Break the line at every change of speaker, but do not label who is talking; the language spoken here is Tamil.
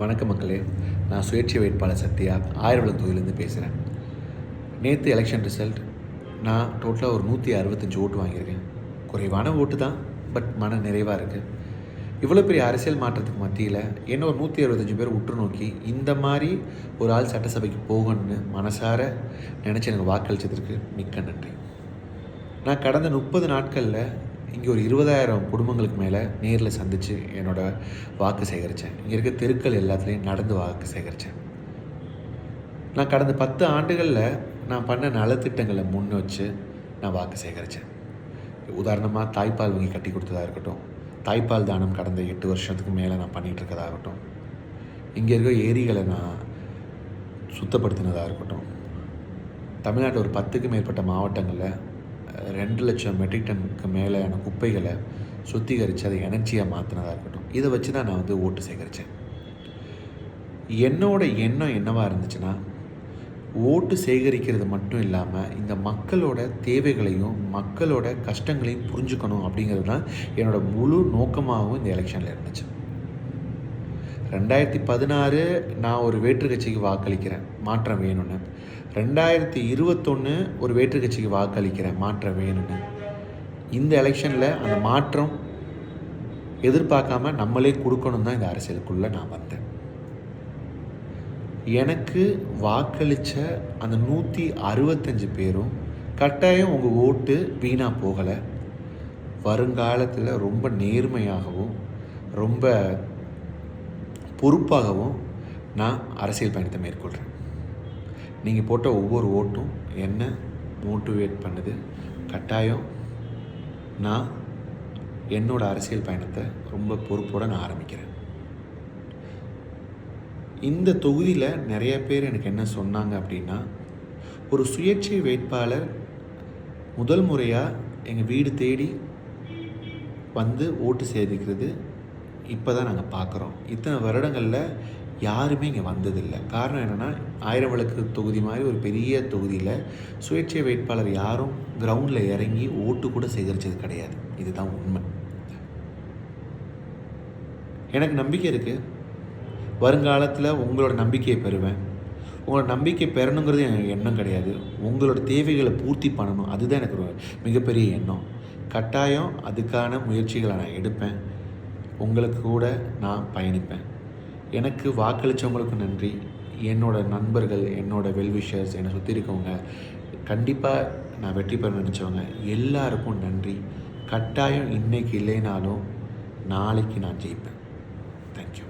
வணக்கம் மக்களே, நான் சுயேட்சை வேட்பாளர் சத்யா ஆயிரவிளக்கு தொகுதியிலேருந்து பேசுகிறேன். நேற்று எலெக்ஷன் ரிசல்ட், நான் டோட்டலாக ஒரு 165 ஓட்டு வாங்கியிருக்கேன். குறைவான ஓட்டு தான், பட் மன நிறைவாக இருக்குது. இவ்வளோ பெரிய அரசியல் மாற்றத்துக்கு மத்தியில் என்ன ஒரு 165 பேர் உற்று நோக்கி இந்த மாதிரி ஒரு ஆள் சட்டசபைக்கு போகணும்னு மனசார நினச்சி எனக்கு வாக்களித்ததற்கு மிக்க நன்றி. நான் கடந்த 30 நாட்களில் இங்கே ஒரு 20,000 குடும்பங்களுக்கு மேலே நேரில் சந்தித்து என்னோடய வாக்கு சேகரித்தேன். இங்கே இருக்க தெருக்கள் எல்லாத்துலேயும் நடந்து வாக்கு சேகரித்தேன். நான் கடந்த 10 ஆண்டுகளில் நான் பண்ண நலத்திட்டங்களை முன் வச்சு நான் வாக்கு சேகரித்தேன். உதாரணமாக தாய்ப்பால் வங்கி கட்டி கொடுத்ததாக இருக்கட்டும், தாய்ப்பால் தானம் கடந்த 8 வருஷத்துக்கு மேலே நான் பண்ணிகிட்ருக்கதாகட்டும், இங்கே இருக்க ஏரிகளை நான் சுத்தப்படுத்தினதாக இருக்கட்டும், தமிழ்நாட்டில் ஒரு 10க்கும் மேற்பட்ட மாவட்டங்களில் 2 லட்சம் மெட்ரிக் டனுக்கு மேலான குப்பைகளை சுத்திகரித்து அதை எனர்ஜியாக மாற்றினதாக இருக்கட்டும், இதை வச்சு தான் நான் ஓட்டு சேகரித்தேன். என்னோட எண்ணம் என்னவாக இருந்துச்சுன்னா, ஓட்டு சேகரிக்கிறது மட்டும் இல்லாமல் இந்த மக்களோட தேவைகளையும் மக்களோட கஷ்டங்களையும் புரிஞ்சுக்கணும் அப்படிங்கிறது தான் என்னோடய முழு நோக்கமாகவும் இந்த எலெக்ஷனில் இருந்துச்சு. 2016 நான் ஒரு வேற்று கட்சிக்கு வாக்களிக்கிறேன், மாற்றம் வேணும்னு. 2021 ஒரு வேற்று கட்சிக்கு வாக்களிக்கிறேன், மாற்றம் வேணும்னு. இந்த எலெக்ஷனில் அந்த மாற்றம் எதிர்பார்க்காம நம்மளே கொடுக்கணும் தான் இந்த அரசியலுக்குள்ளே நான் வந்தேன். எனக்கு வாக்களித்த அந்த 165 பேரும் கட்டாயம் உங்கள் ஓட்டு வீணாக போகலை. வருங்காலத்தில் ரொம்ப நேர்மையாகவும் ரொம்ப பொறுப்பாகவும் நான் அரசியல் பயணத்தை மேற்கொள்கிறேன். நீங்கள் போட்ட ஒவ்வொரு ஓட்டும் என்ன மோட்டிவேட் பண்ணுது. கட்டாயம் நான் என்னோடய அரசியல் பயணத்தை ரொம்ப பொறுப்போடு நான் ஆரம்பிக்கிறேன். இந்த தொகுதியில் நிறைய பேர் எனக்கு என்ன சொன்னாங்க அப்படின்னா, ஒரு சுயேட்சை வேட்பாளர் முதல் முறையாக எங்கள் வீடு தேடி வந்து ஓட்டு சேகரிக்கிறது இப்போ தான் நாங்கள் பார்க்குறோம். இத்தனை வருடங்களில் யாருமே இங்கே வந்ததில்லை. காரணம் என்னென்னா, ஆயிரவிளக்கு தொகுதி மாதிரி ஒரு பெரிய தொகுதியில் சுயேட்சை வேட்பாளர் யாரும் கிரவுண்டில் இறங்கி ஓட்டு கூட சேகரித்தது கிடையாது. இதுதான் உண்மை. எனக்கு நம்பிக்கை இருக்குது, வருங்காலத்தில் உங்களோட நம்பிக்கையை பெறுவேன். உங்களோட நம்பிக்கை பெறணுங்கிறது எனக்கு எண்ணம் கிடையாது, உங்களோட தேவைகளை பூர்த்தி பண்ணணும், அதுதான் எனக்கு ஒரு மிகப்பெரிய எண்ணம். கட்டாயம் அதுக்கான முயற்சிகளை நான் எடுப்பேன், உங்களுக்கு கூட நான் பயணிப்பேன். எனக்கு வாக்களித்தவங்களுக்கு நன்றி. என்னோடய நண்பர்கள், என்னோடய வெல்விஷர்ஸ், என்னை சுற்றி இருக்கவங்க, கண்டிப்பாக நான் வெற்றி பெற நினச்சவங்க எல்லாருக்கும் நன்றி. கட்டாயம் இன்றைக்கி இல்லைனாலும் நாளைக்கு நான் ஜெயிப்பேன். தேங்க்யூ.